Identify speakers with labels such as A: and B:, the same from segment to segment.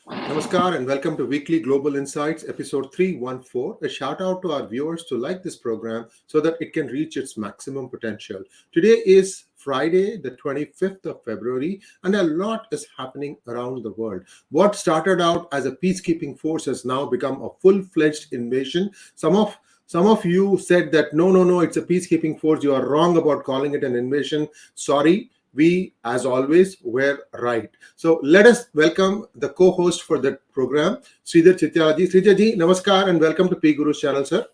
A: Namaskar and welcome to Weekly Global Insights, episode 314. A shout out to our viewers to like this program so that it can reach its maximum potential. Today is Friday, the 25th of February, and a lot is happening around the world. What started out as a peacekeeping force has now become a full-fledged invasion. Some of you said that no, it's a peacekeeping force. You are wrong about calling it an invasion. Sorry. We, as always, were right. So let us welcome the co-host for the program, Sree Chityaji. Sree ji, namaskar and welcome to PGurus channel, sir.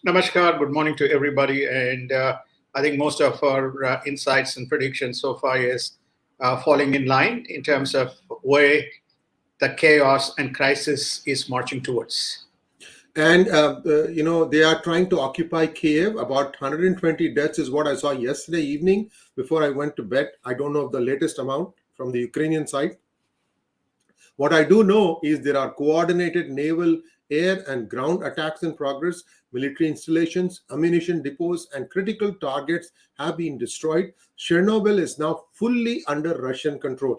B: Namaskar, good morning to everybody. And I think most of our insights and predictions so far is falling in line in terms of where the chaos and crisis is marching towards.
A: And, they are trying to occupy Kiev. About 120 deaths is what I saw yesterday evening before I went to bed. I don't know of the latest amount from the Ukrainian side. What I do know is there are coordinated naval, air, and ground attacks in progress. Military installations, ammunition depots, and critical targets have been destroyed. Chernobyl is now fully under Russian control.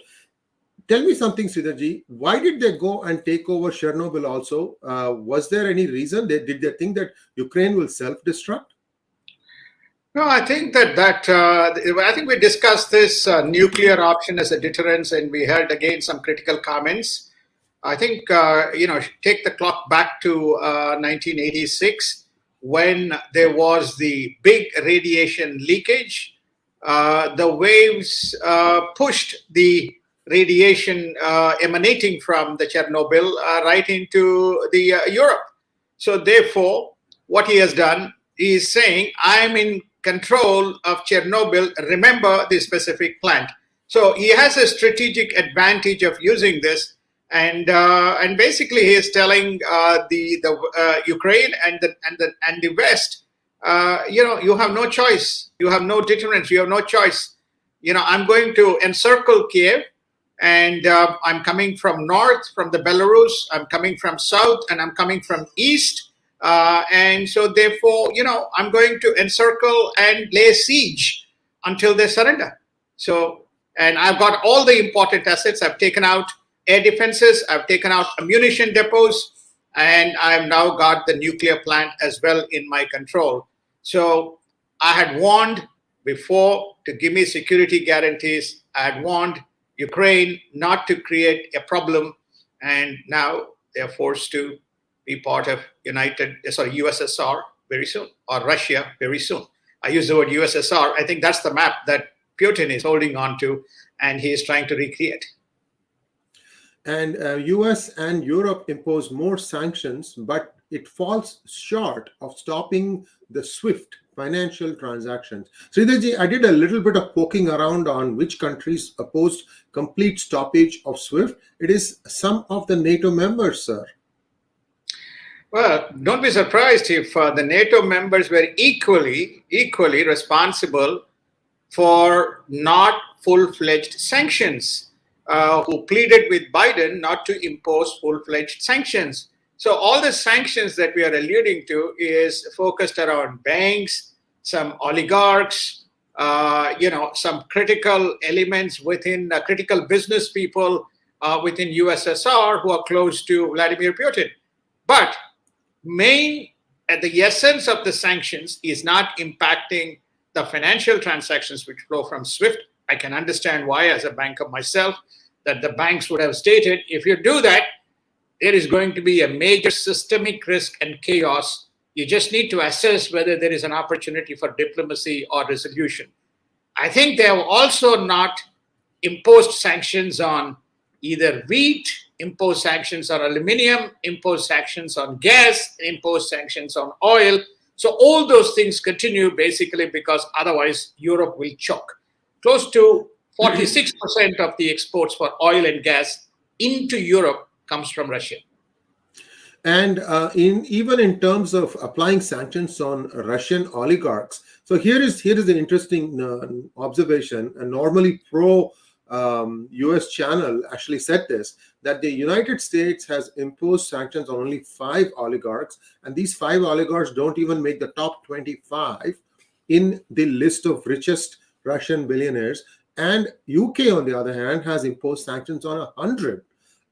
A: Tell me something, Sridharji. Why did they go and take over Chernobyl also? Was there any reason? Did they think that Ukraine will self-destruct?
B: No, I think I think we discussed this nuclear option as a deterrence, and we heard again some critical comments. I think, take the clock back to 1986 when there was the big radiation leakage. The waves pushed the radiation emanating from the Chernobyl right into the Europe. So therefore, what he has done is saying, I'm in control of Chernobyl, remember the specific plant. So he has a strategic advantage of using this. And basically he is telling the Ukraine and the West, you have no choice. You have no deterrence. You have no choice. I'm going to encircle Kiev. And I'm coming from north, from the Belarus, I'm coming from south, and I'm coming from east. And so therefore, I'm going to encircle and lay siege until they surrender. So, and I've got all the important assets. I've taken out air defenses, I've taken out ammunition depots, and I've now got the nuclear plant as well in my control. So I had warned before to give me security guarantees. I had warned Ukraine not to create a problem, and now they are forced to be part of USSR very soon, or Russia very soon. I use the word USSR. I think that's the map that Putin is holding on to, and he is trying to recreate.
A: And US and Europe impose more sanctions, but it falls short of stopping the SWIFT financial transactions. Sridharji, I did a little bit of poking around on which countries opposed complete stoppage of SWIFT. It is some of the NATO members, sir.
B: Well, don't be surprised if the NATO members were equally responsible for not full-fledged sanctions, who pleaded with Biden not to impose full-fledged sanctions. So all the sanctions that we are alluding to is focused around banks, some oligarchs, some critical elements within critical business people within USSR who are close to Vladimir Putin. But the essence of the sanctions is not impacting the financial transactions which flow from SWIFT. I can understand why, as a banker myself, that the banks would have stated, if you do that, there is going to be a major systemic risk and chaos. You just need to assess whether there is an opportunity for diplomacy or resolution. I think they have also not imposed sanctions on either wheat, imposed sanctions on aluminum, imposed sanctions on gas, imposed sanctions on oil. So all those things continue basically because otherwise Europe will choke. Close to 46% of the exports for oil and gas into Europe comes from Russia.
A: And even in terms of applying sanctions on Russian oligarchs, so here is an interesting observation. A normally pro US channel actually said this, that the United States has imposed sanctions on only 5 oligarchs, and these 5 oligarchs don't even make the top 25 in the list of richest Russian billionaires. And UK, on the other hand, has imposed sanctions on 100.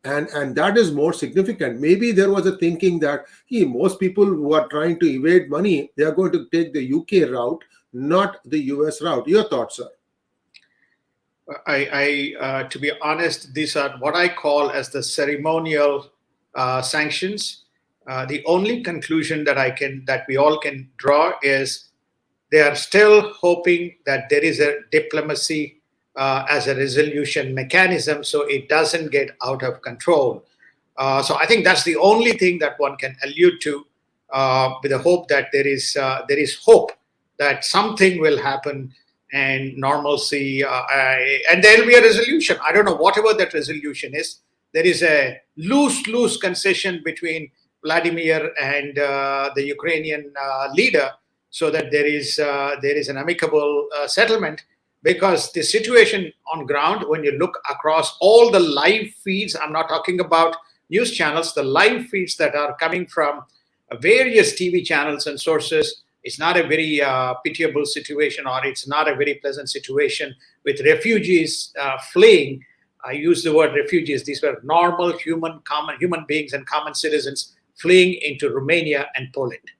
A: And that is more significant. Maybe there was a thinking that most people who are trying to evade money, they are going to take the UK route, not the US route. Your thoughts, sir?
B: To be honest, these are what I call as the ceremonial sanctions. The only conclusion that we all can draw is they are still hoping that there is a diplomacy as a resolution mechanism, so it doesn't get out of control. So I think that's the only thing that one can allude to, with the hope that there is hope that something will happen and normalcy, and there will be a resolution. I don't know, whatever that resolution is. There is a loose concession between Vladimir and the Ukrainian leader, so that there is an amicable settlement. Because the situation on ground, when you look across all the live feeds, I'm not talking about news channels, the live feeds that are coming from various TV channels and sources, it's not a very pitiable situation, or it's not a very pleasant situation with refugees fleeing. I use the word refugees. These were normal common human beings and common citizens fleeing into Romania and Poland.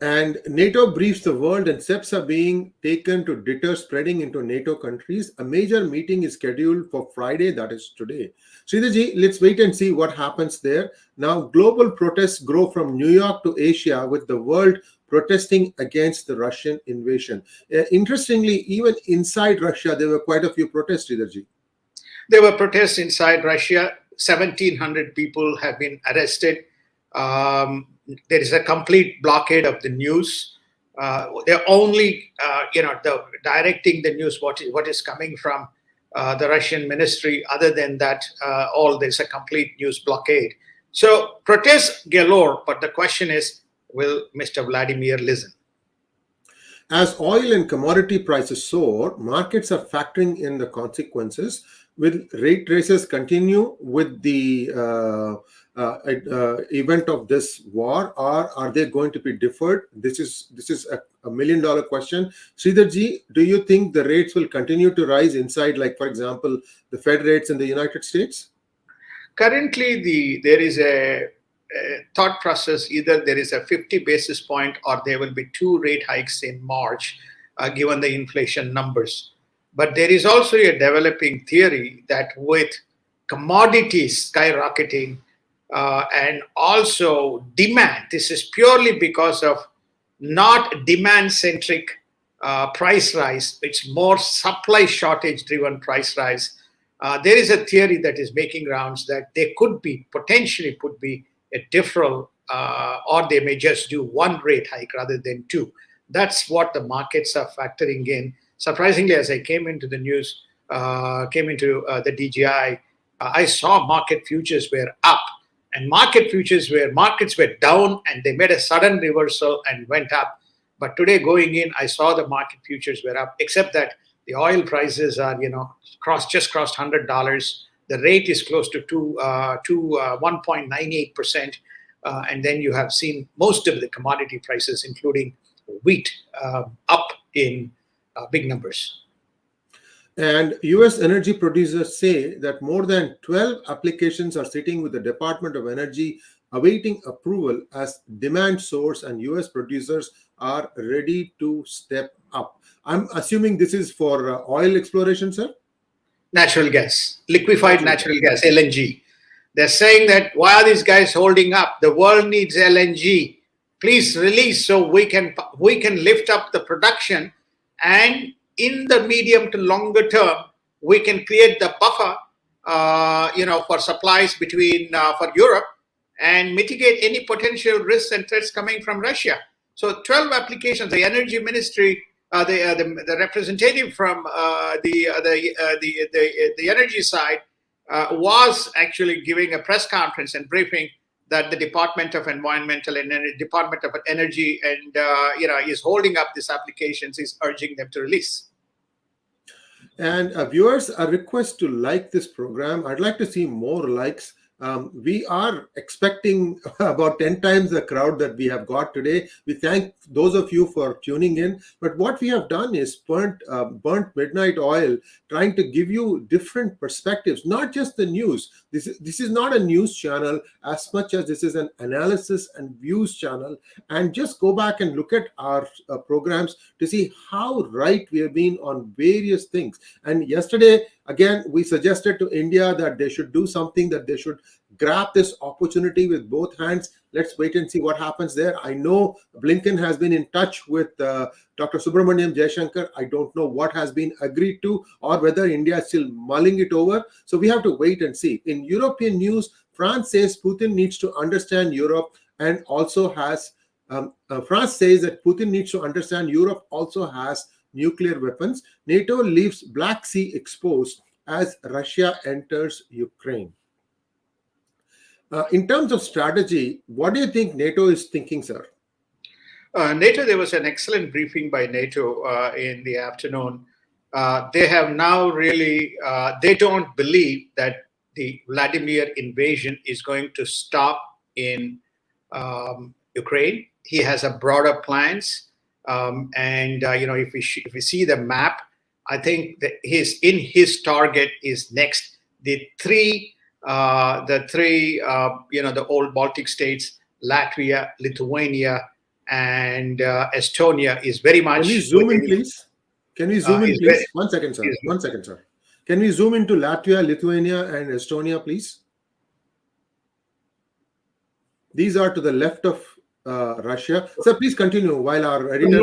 A: And NATO briefs the world, and steps are being taken to deter spreading into NATO countries. A major meeting is scheduled for Friday, that is today. Sridharji, let's wait and see what happens there. Now, global protests grow from New York to Asia, with the world protesting against the Russian invasion. Interestingly, even inside Russia, there were quite a few protests, Sridharji.
B: There were protests inside Russia. 1,700 people have been arrested. There is a complete blockade of the news. They're only, directing the news what is coming from the Russian ministry. Other than that, there's a complete news blockade. So protests galore, but the question is, will Mr. Vladimir listen?
A: As oil and commodity prices soar, markets are factoring in the consequences. Will rate races continue with the event of this war, or are they going to be deferred? This is a $1 million question. Sridharji, do you think the rates will continue to rise inside, like, for example, the Fed rates in the United States?
B: Currently, there is a thought process. Either there is a 50 basis point, or there will be 2 rate hikes in March, given the inflation numbers. But there is also a developing theory that with commodities skyrocketing, and also demand, this is purely because of not demand-centric price rise, it's more supply shortage-driven price rise. There is a theory that is making rounds that there potentially could be a deferral, or they may just do 1 rate hike rather than 2. That's what the markets are factoring in. Surprisingly, as I came into the news, the DGI, I saw market futures were up, and markets were down, and they made a sudden reversal and went up. But today going in, I saw the market futures were up, except that the oil prices are, just crossed $100. The rate is close to 1.98%. And then you have seen most of the commodity prices, including wheat, up in big numbers.
A: And US energy producers say that more than 12 applications are sitting with the Department of Energy awaiting approval as demand source, and US producers are ready to step up. I'm assuming this is for oil exploration, sir?
B: Natural gas, liquefied natural gas, LNG. They're saying that, why are these guys holding up? The world needs LNG. Please release so we can lift up the production, and in the medium to longer term, we can create the buffer, for supplies between for Europe, and mitigate any potential risks and threats coming from Russia. So 12 applications. The energy ministry, the representative from the energy side was actually giving a press conference and briefing that the Department of Environmental and Department of Energy and is holding up these applications, is urging them to release.
A: And viewers are requested to like this program. I'd like to see more likes. We are expecting about 10 times the crowd that we have got today. We thank those of you for tuning in. But what we have done is burnt midnight oil, trying to give you different perspectives, not just the news. This is not a news channel as much as this is an analysis and views channel. And just go back and look at our programs to see how right we have been on various things. And yesterday, again, we suggested to India that they should do something, that they should grab this opportunity with both hands. Let's wait and see what happens there. I know Blinken has been in touch with Dr. Subramaniam Jaishankar. I don't know what has been agreed to or whether India is still mulling it over. So we have to wait and see. In European news, France says Putin needs to understand Europe and also has, France says that Putin needs to understand Europe also has nuclear weapons. NATO leaves Black Sea exposed as Russia enters Ukraine. In terms of strategy, what do you think NATO is thinking, sir?
B: NATO, there was an excellent briefing by NATO in the afternoon. They have now really, they don't believe that the Vladimir invasion is going to stop in Ukraine. He has a broader plans. If we see the map, I think that his target is next the old Baltic states, Latvia, Lithuania, and Estonia is very much.
A: Can we zoom in, please? Can we zoom in, please? 1 second, sir. 1 second, sir. Can we zoom into Latvia, Lithuania, and Estonia, please? These are to the left of Russia. Sir, please continue while our editor.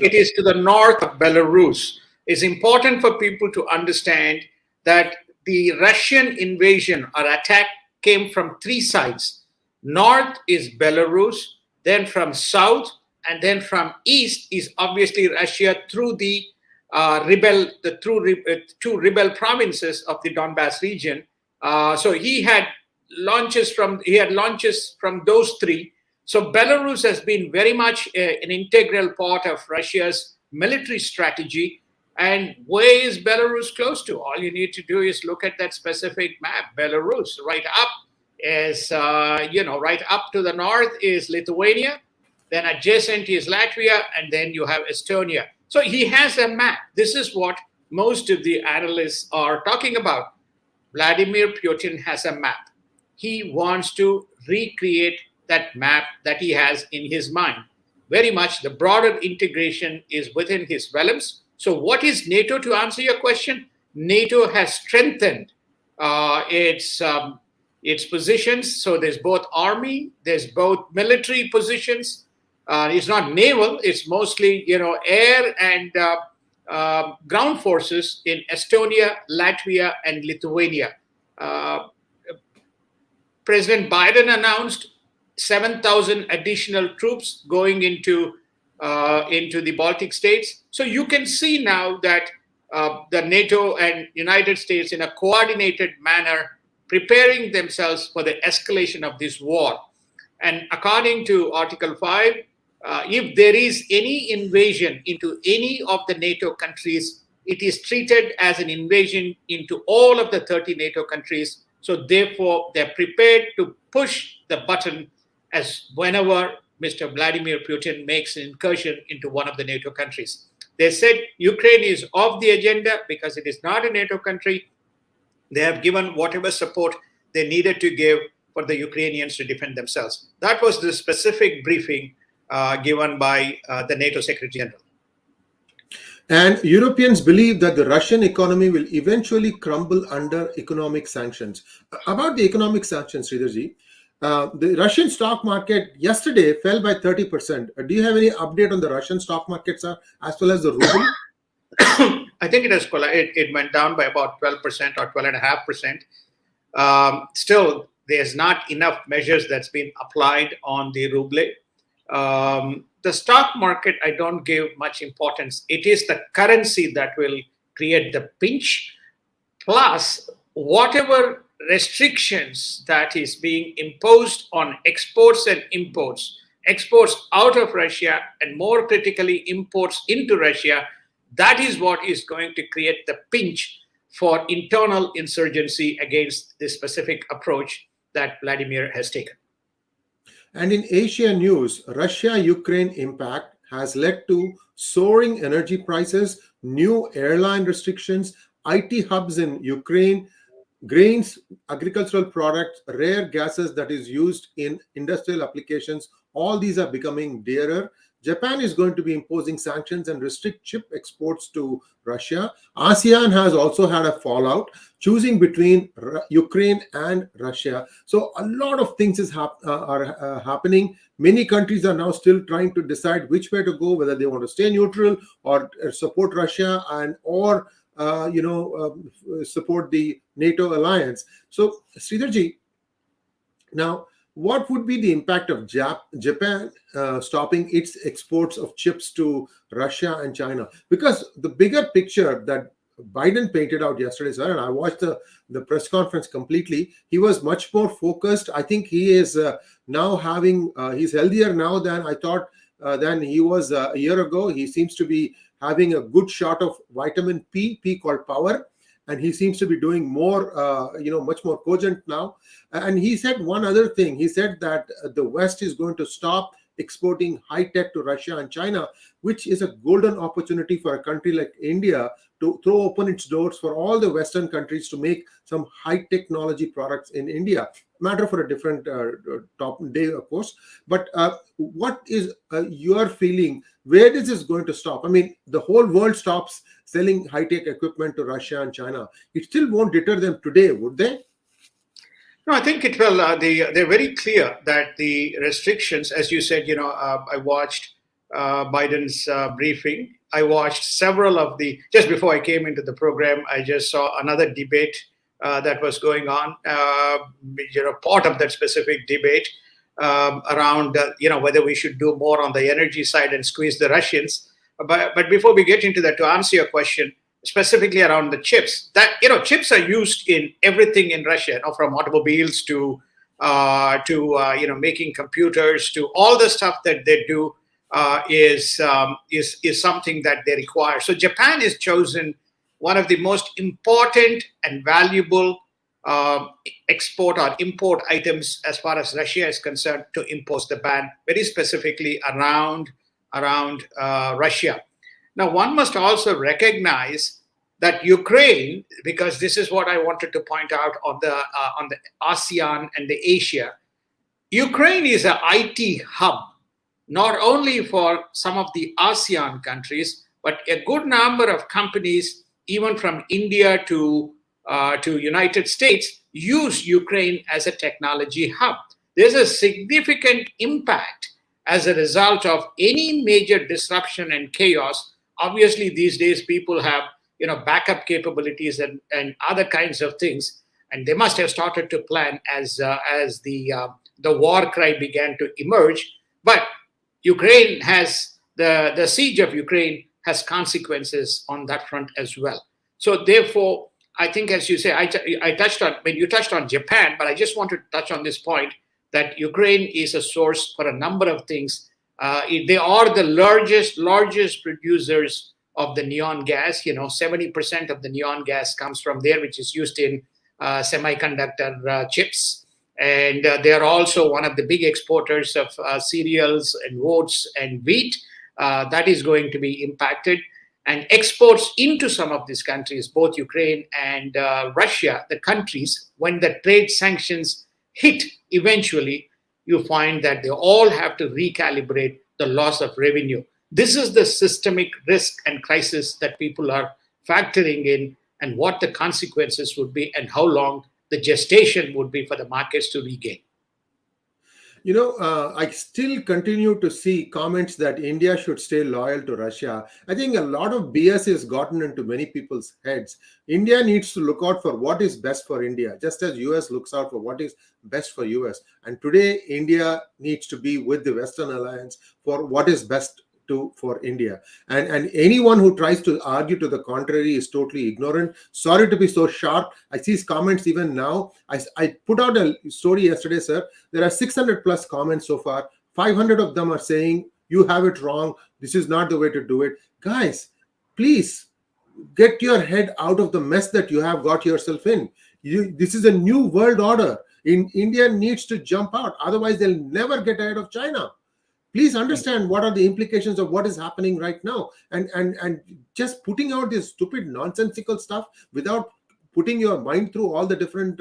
B: It is to the north of Belarus. It's important for people to understand that the Russian invasion or attack came from three sides. North is Belarus, then from south, and then from east is obviously Russia through the two rebel provinces of the Donbass region. So he had launches from those three. So Belarus has been very much an integral part of Russia's military strategy. And where is Belarus close to? All you need to do is look at that specific map. Belarus, right up is, right up to the north is Lithuania, then adjacent is Latvia, and then you have Estonia. So he has a map. This is what most of the analysts are talking about. Vladimir Putin has a map. He wants to recreate that map that he has in his mind. Very much the broader integration is within his realms. So what is NATO, to answer your question? NATO has strengthened its positions. So there's both army, there's both military positions. It's not naval, it's mostly air and ground forces in Estonia, Latvia, and Lithuania. President Biden announced 7,000 additional troops going into the Baltic states. So you can see now that the NATO and United States in a coordinated manner preparing themselves for the escalation of this war. And according to Article 5, if there is any invasion into any of the NATO countries, it is treated as an invasion into all of the 30 NATO countries. So therefore, they're prepared to push the button as whenever Mr. Vladimir Putin makes an incursion into one of the NATO countries. They said Ukraine is off the agenda because it is not a NATO country. They have given whatever support they needed to give for the Ukrainians to defend themselves. That was the specific briefing given by the NATO Secretary General.
A: And Europeans believe that the Russian economy will eventually crumble under economic sanctions. About the economic sanctions, Sridharji, the Russian stock market yesterday fell by 30%. Do you have any update on the Russian stock market, sir, as well as the ruble?
B: I think it went down by about 12% or 12.5%. Still, there's not enough measures that's been applied on the ruble. The stock market, I don't give much importance. It is the currency that will create the pinch, plus whatever restrictions that is being imposed on exports and imports, exports out of Russia, and more critically, imports into Russia. That is what is going to create the pinch for internal insurgency against this specific approach. that Vladimir has taken.
A: And in Asia news, Russia-Ukraine impact has led to soaring energy prices, new airline restrictions, IT hubs in Ukraine, grains, agricultural products, rare gases that is used in industrial applications. All these are becoming dearer. Japan is going to be imposing sanctions and restrict chip exports to Russia. ASEAN has also had a fallout, choosing between Ukraine and Russia. So a lot of things are happening. Many countries are now still trying to decide which way to go, whether they want to stay neutral or support Russia and or support the NATO alliance. So, Sridharji, now, what would be the impact of Japan stopping its exports of chips to Russia and China? Because the bigger picture that Biden painted out yesterday, sir, and I watched the press conference completely, he was much more focused. I think he is now he's healthier now than I thought than he was a year ago. He seems to be having a good shot of vitamin P called power. And he seems to be doing more, much more cogent now. And he said one other thing. He said that the West is going to stop exporting high tech to Russia and China, which is a golden opportunity for a country like India to throw open its doors for all the Western countries to make some high technology products in India. Matter for a different top day, of course. But what is your feeling? Where is this going to stop? I mean, the whole world stops selling high-tech equipment to Russia and China. It still won't deter them today, would they?
B: No, I think it will. They're very clear that the restrictions, as you said, I watched Biden's briefing. I watched several of just before I came into the program, I just saw another debate that was going on, part of that specific debate around, whether we should do more on the energy side and squeeze the Russians. But before we get into that, to answer your question, specifically around the chips, that chips are used in everything in Russia, from automobiles to making computers, to all the stuff that they do is something that they require. So Japan has chosen one of the most important and valuable export or import items as far as Russia is concerned to impose the ban, very specifically around Russia. Now, one must also recognize that Ukraine, because this is what I wanted to point out on the ASEAN and the Asia, Ukraine is an IT hub, not only for some of the ASEAN countries, but a good number of companies, even from India to United States, use Ukraine as a technology hub. There's a significant impact as a result of any major disruption and chaos. Obviously, these days people have backup capabilities and other kinds of things, and they must have started to plan as the war cry began to emerge. But Ukraine has the siege of Ukraine has consequences on that front as well. So therefore, I think, as you say, you touched on Japan, but I just want to touch on this point that Ukraine is a source for a number of things. They are the largest producers of the neon gas. 70% of the neon gas comes from there, which is used in semiconductor chips. And they are also one of the big exporters of cereals and oats and wheat. That is going to be impacted. And exports into some of these countries, both Ukraine and Russia, the countries, when the trade sanctions hit eventually, you find that they all have to recalibrate the loss of revenue. This is the systemic risk and crisis that people are factoring in, and what the consequences would be and how long the gestation would be for the markets to regain.
A: I still continue to see comments that India should stay loyal to Russia. I think a lot of BS has gotten into many people's heads. India needs to look out for what is best for India, just as US looks out for what is best for US. And today, India needs to be with the Western Alliance for what is best for India. And anyone who tries to argue to the contrary is totally ignorant. Sorry to be so sharp. I see his comments even now. I put out a story yesterday, sir. There are 600 plus comments so far. 500 of them are saying, you have it wrong. This is not the way to do it. Guys, please get your head out of the mess that you have got yourself in. This is a new world order. India needs to jump out. Otherwise, they'll never get ahead of China. Please understand what are the implications of what is happening right now. And just putting out this stupid nonsensical stuff without putting your mind through all the different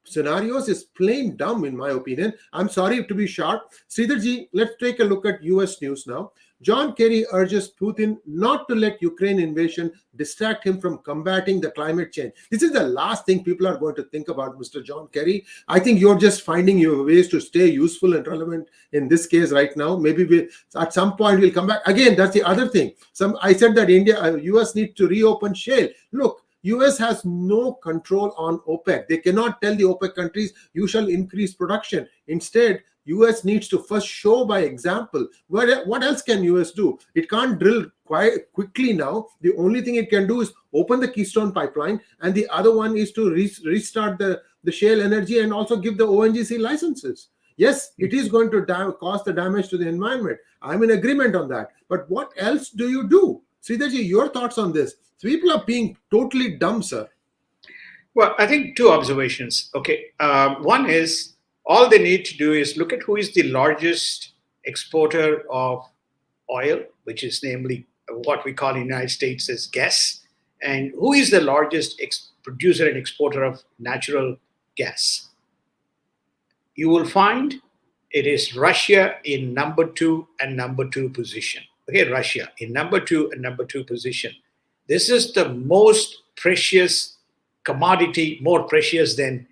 A: scenarios is plain dumb, in my opinion. I'm sorry to be sharp. Sridharji, let's take a look at US news now. John Kerry urges Putin not to let Ukraine invasion distract him from combating the climate change. This is the last thing people are going to think about, Mr. John Kerry. I think you're just finding your ways to stay useful and relevant in this case right now. Maybe at some point we'll come back. Again, that's the other thing. I said that US needs to reopen shale. Look, US has no control on OPEC. They cannot tell the OPEC countries, you shall increase production. Instead, US needs to first show by example. What else can US do? It can't drill quite quickly now. The only thing it can do is open the Keystone pipeline, and the other one is to restart the shale energy and also give the ONGC licenses. Yes, it is going to cause the damage to the environment. I'm in agreement on that. But what else do you do? Sridharji, your thoughts on this? People are being totally dumb, sir.
B: Well, I think two observations. Okay. One is, all they need to do is look at who is the largest exporter of oil, which is namely what we call in the United States as gas, and who is the largest producer and exporter of natural gas. You will find it is Russia in number 2 and number 2 position. Okay, Russia in number 2 and number 2 position. This is the most precious commodity, more precious than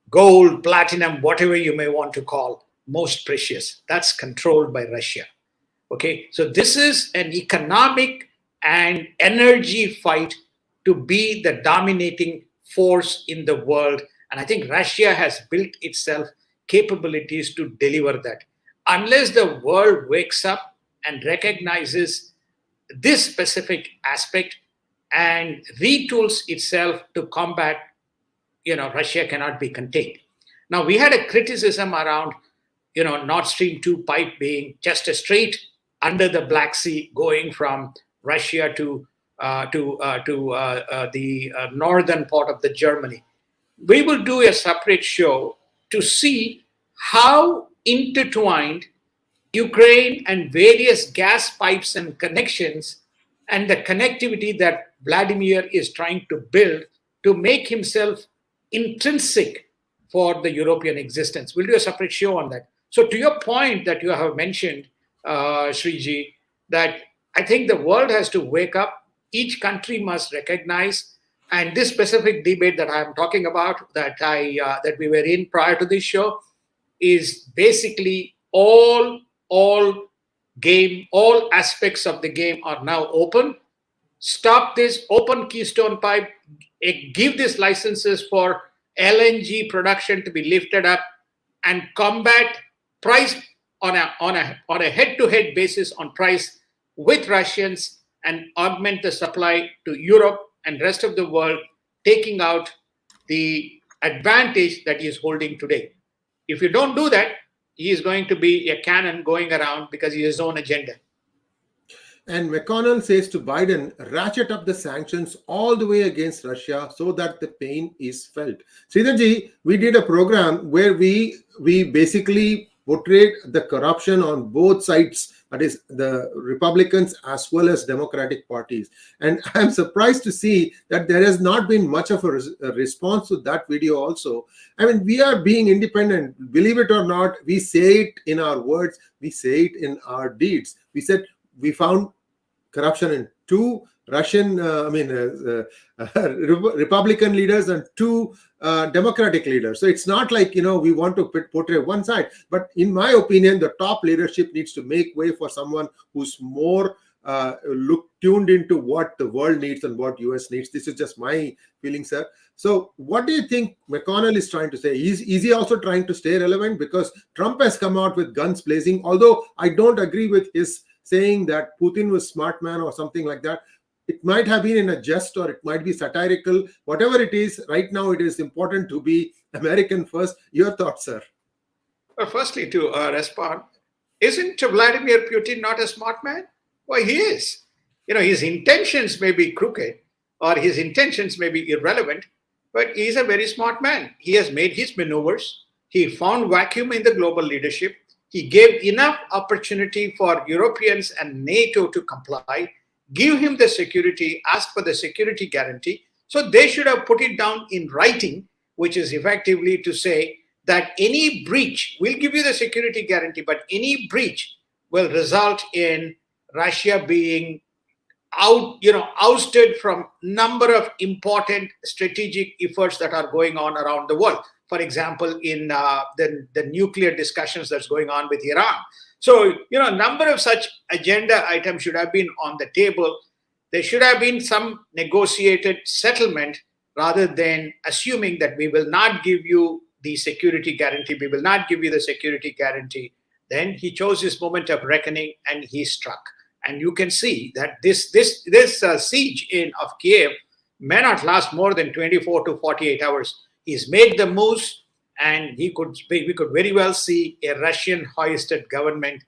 B: gold, platinum, whatever you may want to call, most precious. That's controlled by Russia. Okay, so this is an economic and energy fight to be the dominating force in the world. And I think Russia has built itself capabilities to deliver that. Unless the world wakes up and recognizes this specific aspect and retools itself to combat, Russia cannot be contained. Now, we had a criticism around, Nord Stream 2 pipe being just a straight under the Black Sea going from Russia to the northern part of the Germany. We will do a separate show to see how intertwined Ukraine and various gas pipes and connections and the connectivity that Vladimir is trying to build to make himself intrinsic for the European existence. We'll do a separate show on that. So to your point that you have mentioned, Sree, that I think the world has to wake up. Each country must recognize, and this specific debate that I'm talking about, that we were in prior to this show, is basically all aspects of the game are now open. Stop this, open Keystone pipe, give these licenses for LNG production to be lifted up, and combat price on a head-to-head basis on price with Russians, and augment the supply to Europe and rest of the world, taking out the advantage that he is holding today. If you don't do that, he is going to be a cannon going around because he has his own agenda.
A: And McConnell says to Biden, ratchet up the sanctions all the way against Russia so that the pain is felt. Sridharji, we did a program where we basically portrayed the corruption on both sides, that is the Republicans as well as Democratic parties. And I'm surprised to see that there has not been much of a response to that video also. I mean, we are being independent. Believe it or not, we say it in our words, we say it in our deeds. We said we found corruption in 2 Republican leaders and 2 Democratic leaders. So it's not like, we want to portray one side. But in my opinion, the top leadership needs to make way for someone who's more tuned into what the world needs and what US needs. This is just my feeling, sir. So what do you think McConnell is trying to say? Is he also trying to stay relevant? Because Trump has come out with guns blazing, although I don't agree with his saying that Putin was smart man or something like that. It might have been in a jest or it might be satirical. Whatever it is, right now it is important to be American first. Your thoughts, sir?
B: Well, firstly, to respond, isn't Vladimir Putin not a smart man? Well, he is. His intentions may be crooked or his intentions may be irrelevant, but he's a very smart man. He has made his maneuvers. He found vacuum in the global leadership. He gave enough opportunity for Europeans and NATO to comply, give him the security, ask for the security guarantee. So they should have put it down in writing, which is effectively to say that any breach, we'll give you the security guarantee, but any breach will result in Russia being ousted from number of important strategic efforts that are going on around the world. For example, in the nuclear discussions that's going on with Iran. So, a number of such agenda items should have been on the table. There should have been some negotiated settlement rather than assuming that we will not give you the security guarantee. We will not give you the security guarantee. Then he chose his moment of reckoning and he struck. And you can see that this siege of Kiev may not last more than 24 to 48 hours. He's made the moves, and we could very well see a Russian-hoisted government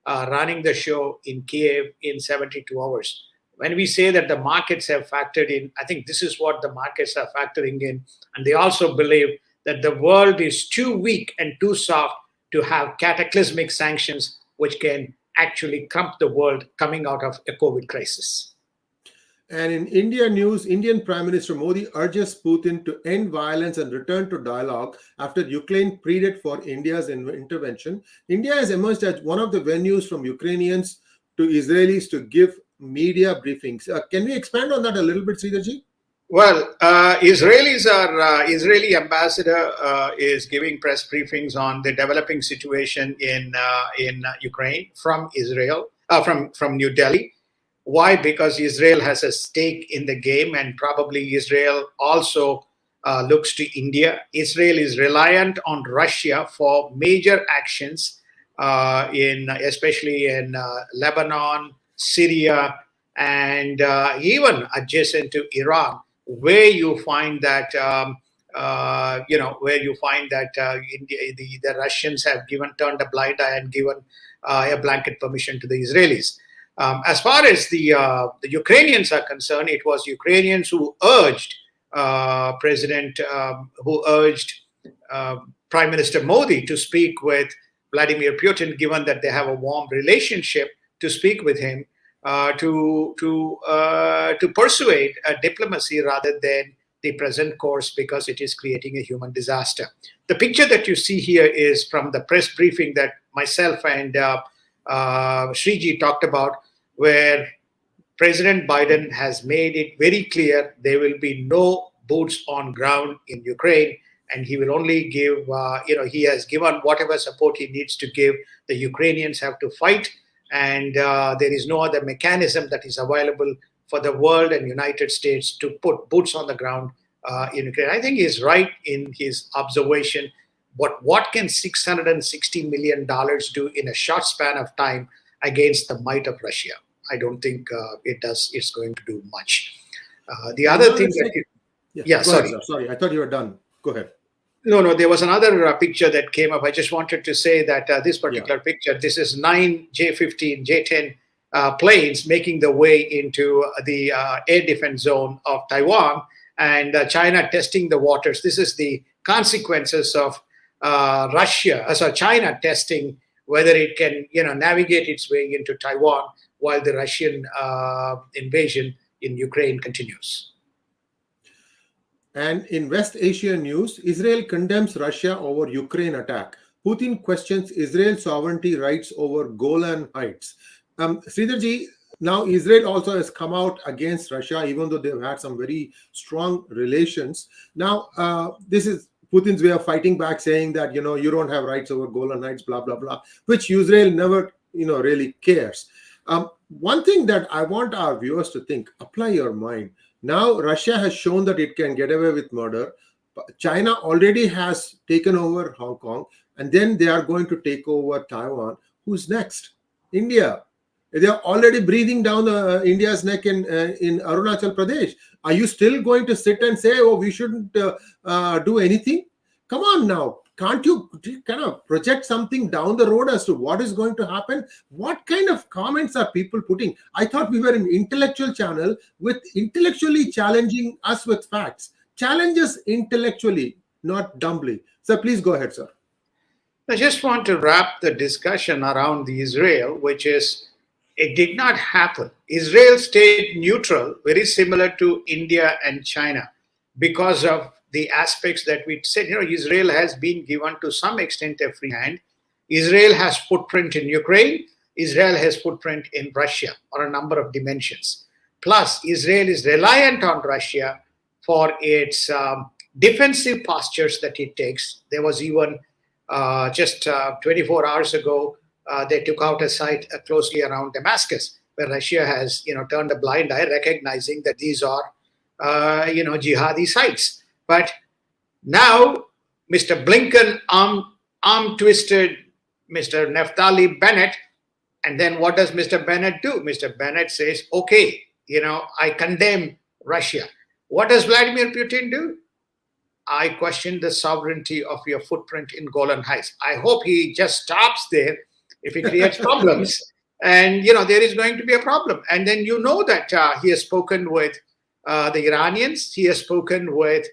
B: running the show in Kiev in 72 hours. When we say that the markets have factored in, I think this is what the markets are factoring in. And they also believe that the world is too weak and too soft to have cataclysmic sanctions, which can actually crump the world coming out of a COVID crisis.
A: And in India news, Indian Prime Minister Modi urges Putin to end violence and return to dialogue after Ukraine pleaded for India's intervention. India has emerged as one of the venues from Ukrainians to Israelis to give media briefings. Can we expand on that a little bit, Sridharji?
B: Well, Israeli ambassador is giving press briefings on the developing situation in Ukraine from Israel, from New Delhi. Why? Because Israel has a stake in the game, and probably Israel also looks to India. Israel is reliant on Russia for major actions, especially in Lebanon, Syria, and even adjacent to Iran, where you find that the Russians have turned a blind eye and given a blanket permission to the Israelis. As far as the Ukrainians are concerned, it was Ukrainians who urged Prime Minister Modi to speak with Vladimir Putin, given that they have a warm relationship, to speak with him to persuade diplomacy rather than the present course, because it is creating a human disaster. The picture that you see here is from the press briefing that myself and Sree talked about, where President Biden has made it very clear there will be no boots on ground in Ukraine, and he will only give, he has given whatever support he needs to give. The Ukrainians have to fight, and there is no other mechanism that is available for the world and United States to put boots on the ground in Ukraine. I think he's right in his observation. What can $660 million do in a short span of time against the might of Russia? I don't think it's going to do much. The other thing that
A: sorry, I thought you were done. Go ahead.
B: No, there was another picture that came up. I just wanted to say that this particular picture, this is 9 J-15, J-10 planes making their way into the air defense zone of Taiwan, and China testing the waters. This is the consequences of China testing whether it can, navigate its way into Taiwan while the Russian invasion in Ukraine continues.
A: And in West Asia news, Israel condemns Russia over Ukraine attack. Putin questions Israel's sovereignty rights over Golan Heights. Sridharji, now Israel also has come out against Russia, even though they've had some very strong relations. Now, this is Putin's way of fighting back, saying that, you don't have rights over Golan Heights, blah, blah, blah, which Israel never, really cares. One thing that I want our viewers to think, apply your mind. Now, Russia has shown that it can get away with murder. China already has taken over Hong Kong, and then they are going to take over Taiwan. Who's next? India. They are already breathing down India's neck in Arunachal Pradesh. Are you still going to sit and say, oh, we shouldn't do anything? Come on now. Can't you kind of project something down the road as to what is going to happen? What kind of comments are people putting? I thought we were an intellectual channel with intellectually challenging us with facts. Challenge us intellectually, not dumbly. So please go ahead, sir.
B: I just want to wrap the discussion around the Israel, which is it did not happen. Israel stayed neutral, very similar to India and China, because of the aspects that we said. Israel has been given to some extent a free hand. Israel has footprint in Ukraine. Israel has footprint in Russia on a number of dimensions. Plus, Israel is reliant on Russia for its defensive postures that it takes. There was even just 24 hours ago, they took out a site closely around Damascus, where Russia has, turned a blind eye, recognizing that these are, jihadi sites. But now, Mr. Blinken arm-twisted Mr. Naftali Bennett, and then what does Mr. Bennett do? Mr. Bennett says, okay, I condemn Russia. What does Vladimir Putin do? I question the sovereignty of your footprint in Golan Heights. I hope he just stops there if he creates problems. And, there is going to be a problem. And then that he has spoken with the Iranians. He has spoken with,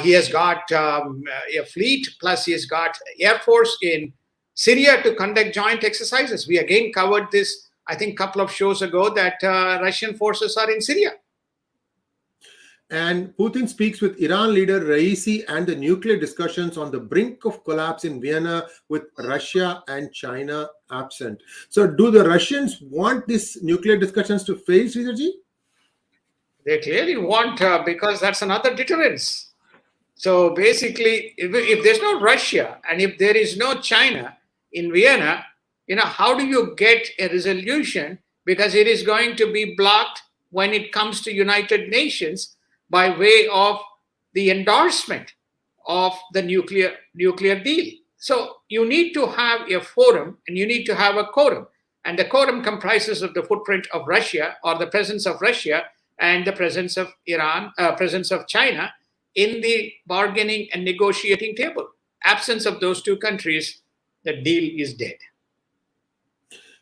B: he has got a fleet, plus he has got Air Force in Syria to conduct joint exercises. We again covered this, I think, a couple of shows ago, that Russian forces are in Syria.
A: And Putin speaks with Iran leader Raisi and the nuclear discussions on the brink of collapse in Vienna with Russia and China absent. So do the Russians want these nuclear discussions to fail, Sridharji?
B: They clearly want, because that's another deterrence. So basically, if there's no Russia and if there is no China in Vienna, how do you get a resolution? Because it is going to be blocked when it comes to United Nations by way of the endorsement of the nuclear deal. So you need to have a forum and you need to have a quorum. And the quorum comprises of the footprint of Russia, or the presence of Russia, and the presence of Iran, presence of China in the bargaining and negotiating table. Absence of those two countries, the deal is dead.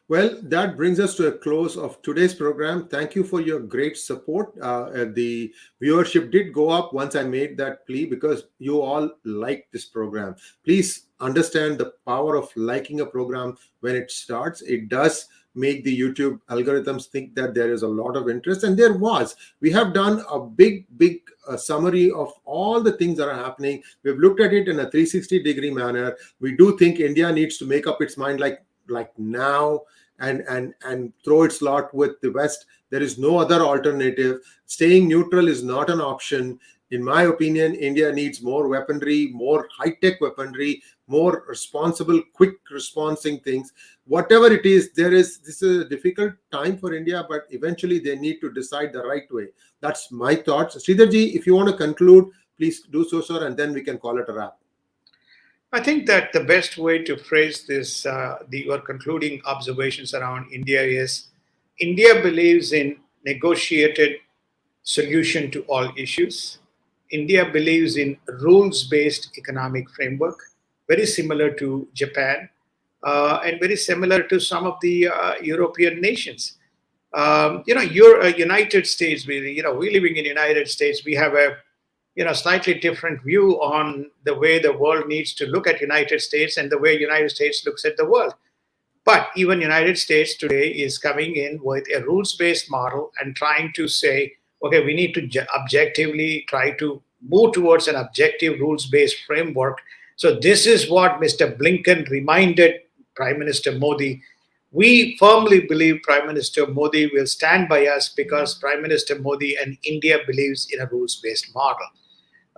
A: Well, that brings us to a close of today's program. Thank you for your great support. The viewership did go up once I made that plea, because you all like this program. Please understand the power of liking a program when it starts. It does make the YouTube algorithms think that there is a lot of interest, and there was. We have done a big summary of all the things that are happening. We've looked at it in a 360-degree manner. We do think India needs to make up its mind like now, and throw its lot with the West. There is no other alternative. Staying neutral is not an option. In my opinion, India needs more weaponry, more high-tech weaponry, more responsible, quick responding things. Whatever it is, this is a difficult time for India, but eventually they need to decide the right way. That's my thoughts. Sridharji, if you want to conclude, please do so, sir, and then we can call it a wrap.
B: I think that the best way to phrase this, your concluding observations around India is, India believes in negotiated solution to all issues. India believes in rules-based economic framework, very similar to Japan, and very similar to some of the European nations. United States, we living in United States, we have a slightly different view on the way the world needs to look at United States and the way United States looks at the world. But even United States today is coming in with a rules-based model and trying to say, okay, we need to objectively try to move towards an objective rules-based framework. So this is what Mr. Blinken reminded Prime Minister Modi. We firmly believe Prime Minister Modi will stand by us, because Prime Minister Modi and India believes in a rules-based model.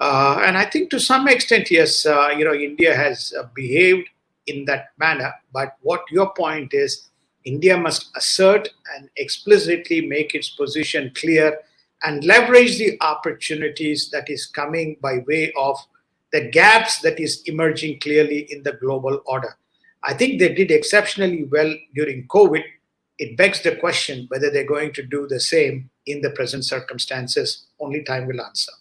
B: And I think to some extent, yes, India has behaved in that manner. But what your point is, India must assert and explicitly make its position clear and leverage the opportunities that is coming by way of the gaps that is emerging clearly in the global order. I think they did exceptionally well during COVID. It begs the question whether they're going to do the same in the present circumstances. Only time will answer.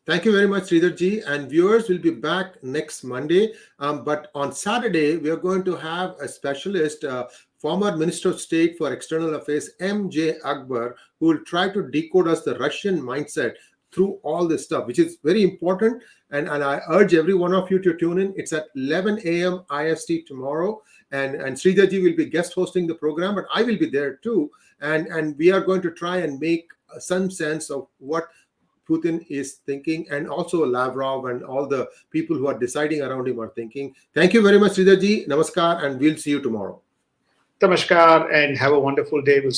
A: Thank you very much, Sridharji. And viewers will be back next Monday. But on Saturday, we are going to have a specialist, former Minister of State for External Affairs, M.J. Akbar, who will try to decode us the Russian mindset through all this stuff, which is very important. And I urge every one of you to tune in. It's at 11 a.m. IST tomorrow. And Sree will be guest hosting the program, but I will be there too. And we are going to try and make some sense of what Putin is thinking, and also Lavrov and all the people who are deciding around him are thinking. Thank you very much, Sree. Namaskar, and we'll see you tomorrow.
B: Namaskar, and have a wonderful day. We'll